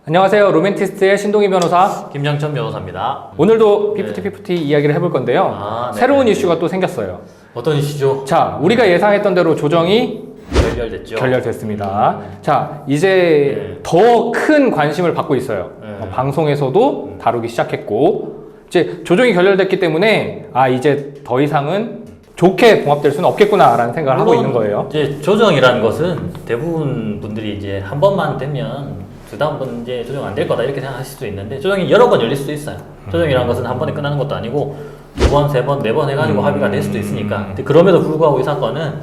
안녕하세요. 로맨티스트의 신동희 변호사 김영천 변호사입니다. 오늘도 피프티 이야기를 해볼 건데요. 새로운 이슈가 또 생겼어요. 어떤 이슈죠? 자, 우리가 예상했던 대로 조정이 결렬됐죠. 결렬됐습니다. 자, 이제 더 큰 관심을 받고 있어요. 방송에서도 다루기 시작했고 이제 조정이 결렬됐기 때문에 이제 더 이상은 좋게 봉합될 수는 없겠구나라는 생각을 하고 있는 거예요. 이제 조정이라는 것은 대부분 분들이 이제 한 번만 되면 그다음번 이제 조정 안 될 거다 이렇게 생각하실 수도 있는데 조정이 여러 번 열릴 수도 있어요. 조정이라는 것은 한 번에 끝나는 것도 아니고 두 번, 세 번, 네 번 해가지고 합의가 될 수도 있으니까. 근데 그럼에도 불구하고 이 사건은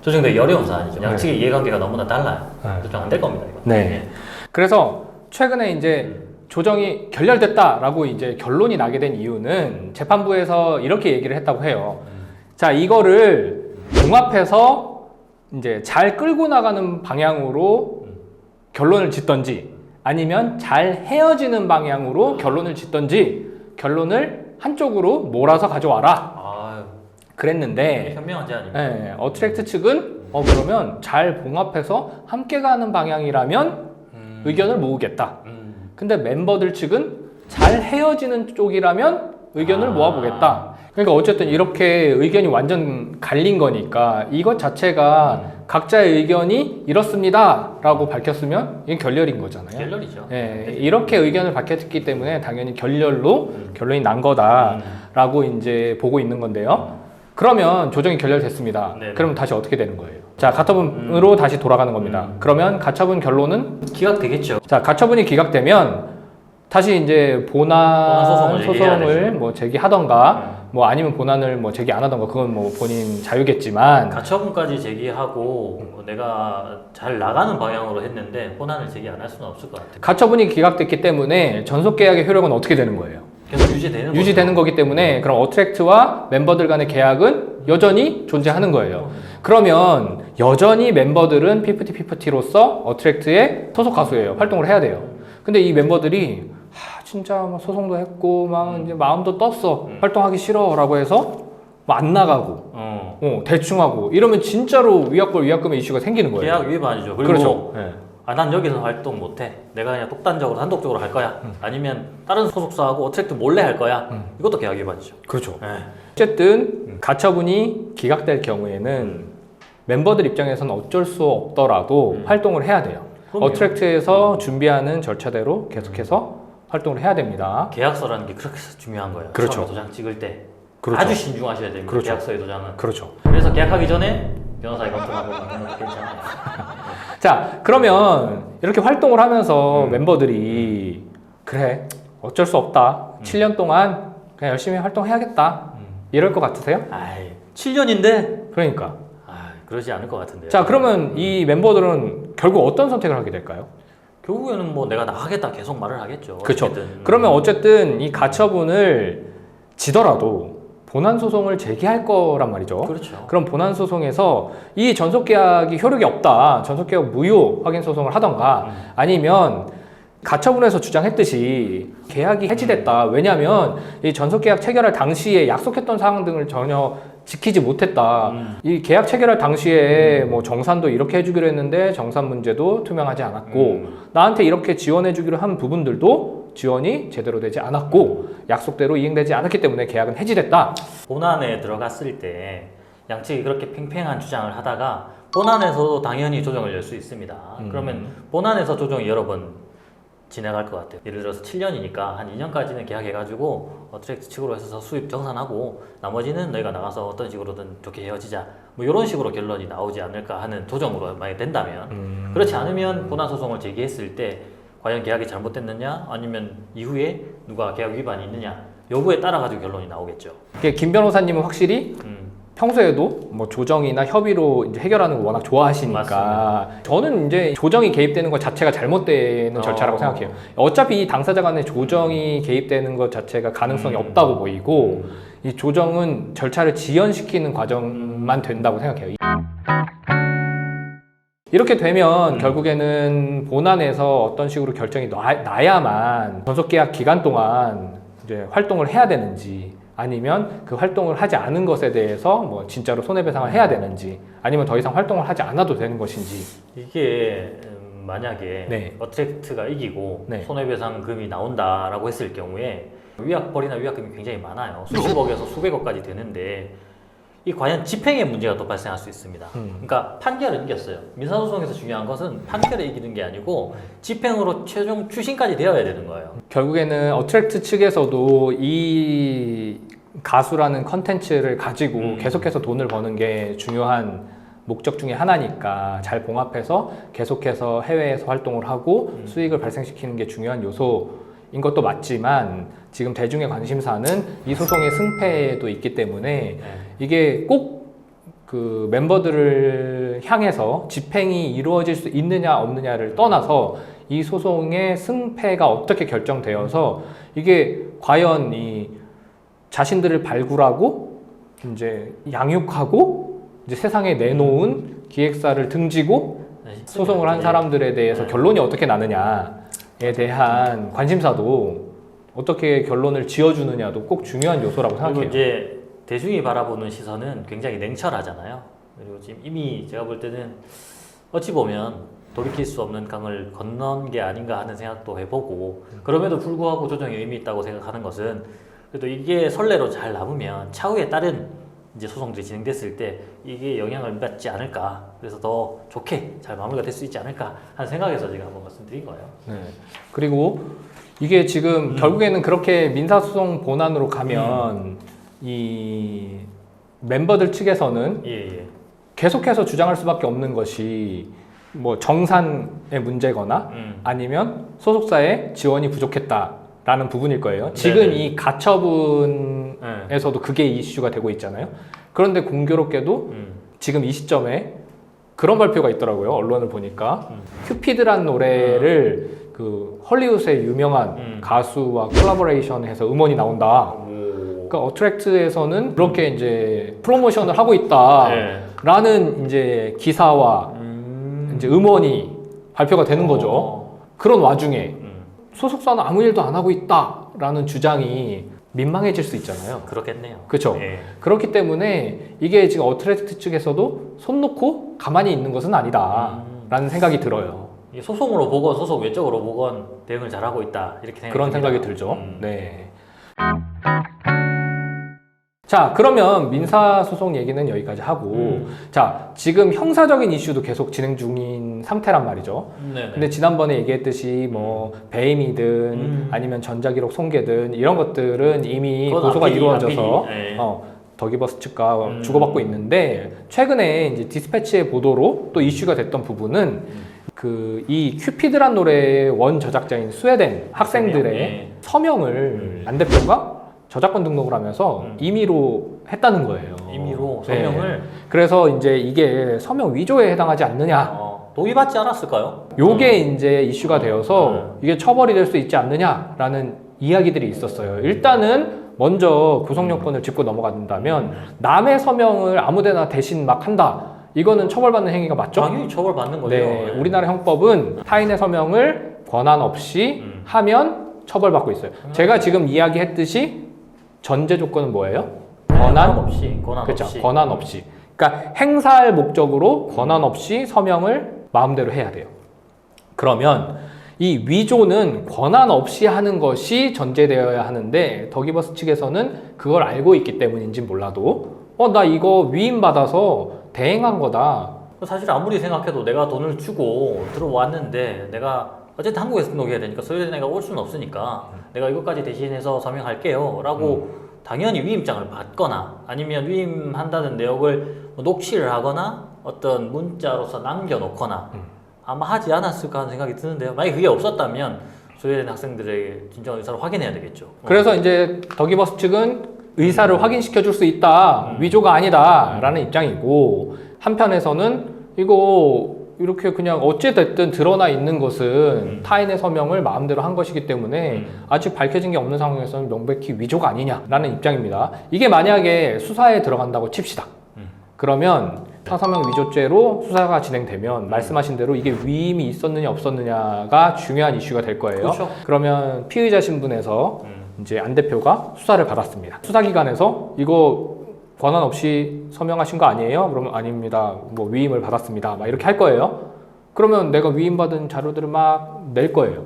조정되기 어려운 사안이죠. 양측의 이해관계가 너무나 달라요. 조정 안 될 겁니다. 이거. 네. 그래서 최근에 이제 조정이 결렬됐다라고 이제 결론이 나게 된 이유는 재판부에서 이렇게 얘기를 했다고 해요. 자, 이거를 봉합해서 이제 잘 끌고 나가는 방향으로 결론을 짓던지 아니면 잘 헤어지는 방향으로 결론을 짓던지 결론을 한쪽으로 몰아서 가져와라. 그랬는데 현명한 제안입니다. 네, 어트랙트 측은 그러면 잘 봉합해서 함께 가는 방향이라면 의견을 모으겠다. 근데 멤버들 측은 잘 헤어지는 쪽이라면 의견을 모아보겠다. 그러니까 어쨌든 이렇게 의견이 완전 갈린 거니까 이것 자체가 각자의 의견이 이렇습니다 라고 밝혔으면 이게 결렬인 거잖아요. 결렬이죠. 네, 이렇게 의견을 밝혔기 때문에 당연히 결렬로 결론이 난 거다라고 이제 보고 있는 건데요. 그러면 조정이 결렬됐습니다. 그러면 다시 어떻게 되는 거예요? 자, 가처분으로 다시 돌아가는 겁니다. 그러면 가처분 결론은 기각되겠죠. 자, 가처분이 기각되면 다시 이제 본안 소송을 뭐 제기하던가 뭐 아니면 본안을 뭐 제기 안 하던가 그건 뭐 본인 자유겠지만 가처분까지 제기하고 내가 잘 나가는 방향으로 했는데 본안을 제기 안 할 수는 없을 것 같아요. 가처분이 기각됐기 때문에 전속계약의 효력은 어떻게 되는 거예요? 계속 유지되는 거기 때문에 그럼 어트랙트와 멤버들 간의 계약은 여전히 존재하는 거예요. 그러면 여전히 멤버들은 피프티로서 어트랙트의 소속 가수예요. 활동을 해야 돼요. 근데 이 멤버들이 진짜 막 소송도 했고 막 이제 마음도 떴어. 활동하기 싫어라고 해서 안 나가고 대충 하고 이러면 진짜로 위약금의 이슈가 생기는 거예요. 계약 위반이죠. 그리고 그렇죠. 네. 난 여기서 활동 못해. 내가 그냥 독단적으로 단독적으로 할 거야. 아니면 다른 소속사하고 어트랙트 몰래 할 거야. 이것도 계약 위반이죠. 그렇죠. 네. 어쨌든 가처분이 기각될 경우에는 멤버들 입장에서는 어쩔 수 없더라도 활동을 해야 돼요. 그럼요. 어트랙트에서 준비하는 절차대로 계속해서 활동을 해야 됩니다. 계약서라는 게 그렇게 중요한 거예요. 그렇죠. 처음에 도장 찍을 때 그렇죠. 아주 신중하셔야 됩니다. 그렇죠. 계약서의 도장은. 그렇죠. 그래서 계약하기 전에 변호사에 검토하고 하는 것도 괜찮아요. 자, 그러면 이렇게 활동을 하면서 멤버들이 그래 어쩔 수 없다. 7년 동안 그냥 열심히 활동해야겠다. 이럴 것 같으세요? 7년인데? 그러니까. 그러지 않을 것 같은데요. 자, 그러면 이 멤버들은 결국 어떤 선택을 하게 될까요? 결국에는 뭐 내가 나가겠다 계속 말을 하겠죠. 그렇죠. 그러면 어쨌든 이 가처분을 지더라도 본안 소송을 제기할 거란 말이죠. 그렇죠. 그럼 본안 소송에서 이 전속 계약이 효력이 없다. 전속 계약 무효 확인 소송을 하던가 아니면 가처분에서 주장했듯이 계약이 해지됐다. 왜냐하면 이 전속 계약 체결할 당시에 약속했던 사항 등을 전혀 지키지 못했다. 이 계약 체결할 당시에 뭐 정산도 이렇게 해주기로 했는데 정산 문제도 투명하지 않았고 나한테 이렇게 지원해주기로 한 부분들도 지원이 제대로 되지 않았고 약속대로 이행되지 않았기 때문에 계약은 해지됐다. 본안에 들어갔을 때 양측이 그렇게 팽팽한 주장을 하다가 본안에서도 당연히 조정을 열 수 있습니다. 그러면 본안에서 조정이 여러 번 진행할 것 같아요. 예를 들어서 7년이니까 한 2년까지는 계약해가지고 어트랙트 측으로 해서 수입 정산하고 나머지는 너희가 나가서 어떤 식으로든 좋게 헤어지자 뭐 이런 식으로 결론이 나오지 않을까 하는 조정으로 만약 된다면 그렇지 않으면 본안 소송을 제기했을 때 과연 계약이 잘못됐느냐 아니면 이후에 누가 계약 위반이 있느냐 여부에 따라 가지고 결론이 나오겠죠. 김 변호사님은 확실히 평소에도 뭐 조정이나 협의로 이제 해결하는 거 워낙 좋아하시니까 맞습니다. 저는 이제 조정이 개입되는 것 자체가 잘못되는 절차라고 생각해요. 어차피 이 당사자 간에 조정이 개입되는 것 자체가 가능성이 없다고 보이고 이 조정은 절차를 지연시키는 과정만 된다고 생각해요. 이렇게 되면 결국에는 본안에서 어떤 식으로 결정이 나야만 전속계약 기간 동안 이제 활동을 해야 되는지 아니면 그 활동을 하지 않은 것에 대해서 뭐 진짜로 손해배상을 해야 되는지 아니면 더 이상 활동을 하지 않아도 되는 것인지 이게 만약에 네. 어트랙트가 이기고 네. 손해배상금이 나온다라고 했을 경우에 위약벌이나 위약금이 굉장히 많아요. 수십억에서 수백억까지 되는데 이 과연 집행의 문제가 또 발생할 수 있습니다. 그러니까 판결을 이겼어요. 민사소송에서 중요한 것은 판결을 이기는 게 아니고 집행으로 최종 추심까지 되어야 되는 거예요. 결국에는 어트랙트 측에서도 이 가수라는 컨텐츠를 가지고 계속해서 돈을 버는 게 중요한 목적 중에 하나니까 잘 봉합해서 계속해서 해외에서 활동을 하고 수익을 발생시키는 게 중요한 요소인 것도 맞지만 지금 대중의 관심사는 이 소송의 승패도 있기 때문에 이게 꼭 그 멤버들을 향해서 집행이 이루어질 수 있느냐 없느냐를 떠나서 이 소송의 승패가 어떻게 결정되어서 이게 과연 이 자신들을 발굴하고 이제 양육하고 이제 세상에 내놓은 기획사를 등지고 소송을 한 사람들에 대해서 결론이 어떻게 나느냐에 대한 관심사도 어떻게 결론을 지어주느냐도 꼭 중요한 요소라고 그리고 생각해요. 이제 대중이 바라보는 시선은 굉장히 냉철하잖아요. 그리고 지금 이미 제가 볼 때는 어찌 보면 돌이킬 수 없는 강을 건넌 게 아닌가 하는 생각도 해보고 그럼에도 불구하고 조정이 의미 있다고 생각하는 것은 그래도 이게 선례로 잘 남으면 차후에 다른 이제 소송들이 진행됐을 때 이게 영향을 받지 않을까 그래서 더 좋게 잘 마무리가 될 수 있지 않을까 하는 생각에서 제가 한번 말씀드린 거예요. 네. 그리고 이게 지금 결국에는 그렇게 민사소송 본안으로 가면 이 멤버들 측에서는 예. 계속해서 주장할 수밖에 없는 것이 뭐 정산의 문제거나 아니면 소속사의 지원이 부족했다라는 부분일 거예요. 지금 네네. 이 가처분에서도 그게 이슈가 되고 있잖아요. 그런데 공교롭게도 지금 이 시점에 그런 발표가 있더라고요. 언론을 보니까 큐피드란 노래를 그 헐리우드의 유명한 가수와 콜라보레이션해서 음원이 나온다. 그러니까 어트랙트에서는 그렇게 이제 프로모션을 하고 있다라는 이제 기사와 이제 음원이 발표가 되는 거죠. 그런 와중에 소속사는 아무 일도 안 하고 있다라는 주장이 민망해질 수 있잖아요. 그렇겠네요. 그렇죠. 예. 그렇기 때문에 이게 지금 어트랙트 측에서도 손 놓고 가만히 있는 것은 아니다라는 생각이 들어요. 이게 소송으로 보건 소속 외적으로 보건 대응을 잘하고 있다 이렇게 생각이 그런 듭니다. 생각이 들죠. 네. 자, 그러면 민사소송 얘기는 여기까지 하고 자, 지금 형사적인 이슈도 계속 진행 중인 상태란 말이죠. 네네. 근데 지난번에 얘기했듯이 뭐 배임이든 아니면 전자기록 손괴든 이런 것들은 이미 그건 고소가 앞뒤, 이루어져서 네. 더기버스 측과 주고받고 있는데 최근에 이제 디스패치의 보도로 또 이슈가 됐던 부분은 그 이 큐피드란 노래의 원 저작자인 스웨덴 학생들의 네. 서명을 안 대표가 저작권 등록을 하면서 임의로 했다는 거예요. 임의로 네. 서명을 그래서 이제 이게 서명 위조에 해당하지 않느냐. 동의받지 않았을까요? 요게 이제 이슈가 되어서 이게 처벌이 될 수 있지 않느냐라는 이야기들이 있었어요. 일단은 먼저 구속요건을 짚고 넘어간다면 남의 서명을 아무데나 대신 막 한다. 이거는 처벌받는 행위가 맞죠? 당연히 처벌받는 거죠. 네, 우리나라 형법은 타인의 서명을 권한 없이 하면 처벌받고 있어요. 제가 지금 이야기했듯이 전제 조건은 뭐예요? 권한 없이 그렇죠. 권한 없이. 그러니까 행사할 목적으로 권한 없이 서명을 마음대로 해야 돼요. 그러면 이 위조는 권한 없이 하는 것이 전제되어야 하는데 더기버스 측에서는 그걸 알고 있기 때문인지 몰라도 나 이거 위임받아서 대행한 거다. 사실 아무리 생각해도 내가 돈을 주고 들어왔는데 내가 어쨌든 한국에서 등록해야 되니까 스웨덴에 올 수는 없으니까 내가 이것까지 대신해서 서명할게요 라고 당연히 위임장을 받거나 아니면 위임한다는 내역을 뭐 녹취를 하거나 어떤 문자로서 남겨놓거나 아마 하지 않았을까 하는 생각이 드는데요. 만약에 그게 없었다면 스웨덴 학생들의 진정한 의사를 확인해야 되겠죠. 그래서 이제 더기버스 측은 의사를 확인시켜 줄 수 있다. 위조가 아니다. 라는 입장이고 한편에서는 이거 이렇게 그냥 어찌됐든 드러나 있는 것은 타인의 서명을 마음대로 한 것이기 때문에 아직 밝혀진 게 없는 상황에서는 명백히 위조가 아니냐라는 입장입니다. 이게 만약에 수사에 들어간다고 칩시다. 그러면 사서명 위조죄로 수사가 진행되면 말씀하신 대로 이게 위임이 있었느냐 없었느냐가 중요한 이슈가 될 거예요. 그렇죠. 그러면 피의자 신분에서 이제 안 대표가 수사를 받았습니다. 수사기관에서 이거 권한 없이 서명하신 거 아니에요? 그러면 아닙니다. 뭐 위임을 받았습니다. 막 이렇게 할 거예요. 그러면 내가 위임받은 자료들을 막 낼 거예요.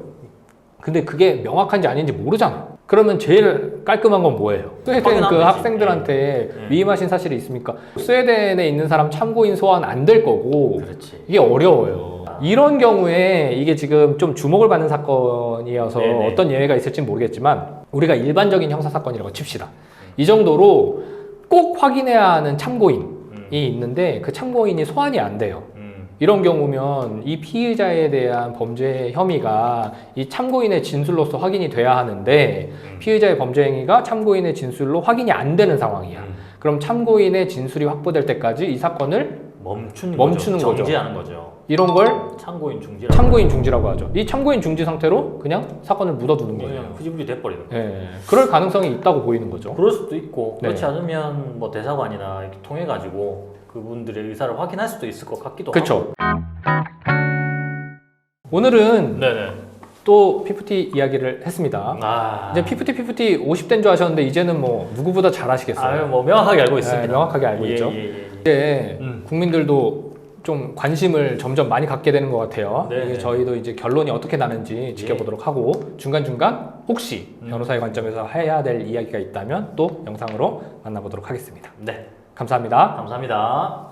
근데 그게 명확한지 아닌지 모르잖아. 그러면 제일 깔끔한 건 뭐예요? 스웨덴 확인하면 그 되지. 학생들한테 위임하신 사실이 있습니까? 스웨덴에 있는 사람 참고인 소환 안 될 거고 그렇지. 이게 어려워요. 이런 경우에 이게 지금 좀 주목을 받는 사건이어서 네네. 어떤 예외가 있을지는 모르겠지만 우리가 일반적인 형사사건이라고 칩시다. 이 정도로 꼭 확인해야 하는 참고인이 있는데 그 참고인이 소환이 안 돼요. 이런 경우면 이 피의자에 대한 범죄 혐의가 이 참고인의 진술로서 확인이 돼야 하는데 피의자의 범죄 행위가 참고인의 진술로 확인이 안 되는 상황이야. 그럼 참고인의 진술이 확보될 때까지 이 사건을 멈추는 거죠. 정지하는 거죠. 이런 걸 참고인 중지라고. 참고인 중지라고 하죠. 이 참고인 중지 상태로 그냥 사건을 묻어두는 거예요. 그냥 흐지부지 돼버리는 거예요. 예, 그럴 가능성이 있다고 보이는 거죠. 그럴 수도 있고 네. 그렇지 않으면 뭐 대사관이나 이렇게 통해 가지고 그분들의 의사를 확인할 수도 있을 것 같기도 하고. 그렇죠. 오늘은 네네. 또 PFT 이야기를 했습니다. 아. 이제 PFT 50대인 줄 아셨는데 이제는 뭐 누구보다 잘 아시겠어요. 아유, 뭐 명확하게 알고 있습니다. 네, 명확하게 알고 예, 있죠. 예, 예. 이제 국민들도 좀 관심을 점점 많이 갖게 되는 것 같아요. 네, 이게 네. 저희도 이제 결론이 어떻게 나는지 지켜보도록 하고 중간중간 혹시 변호사의 관점에서 해야 될 이야기가 있다면 또 영상으로 만나보도록 하겠습니다. 네. 감사합니다. 감사합니다.